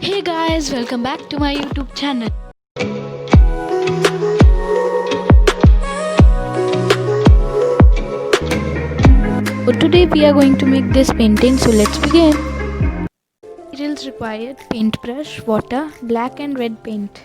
Hey guys, welcome back to my YouTube channel. So today we are going to make this painting, so let's begin. Materials required: paintbrush, water, black and red paint.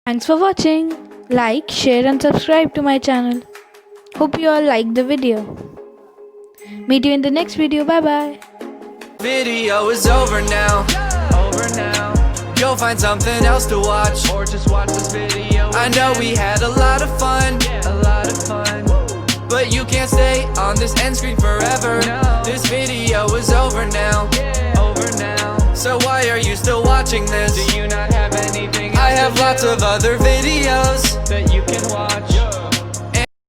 Thanks for watching. Like, share and subscribe to my channel. Hope you all liked the video. Meet you in the next video. Bye bye. Video is over now. You'll find something else to watch, or just watch this video. I know we had a lot of fun, but you can't stay on this end screen forever. This video is over now. So why are you still watching this? Do you not have anything else? I have lots of other videos that you can watch.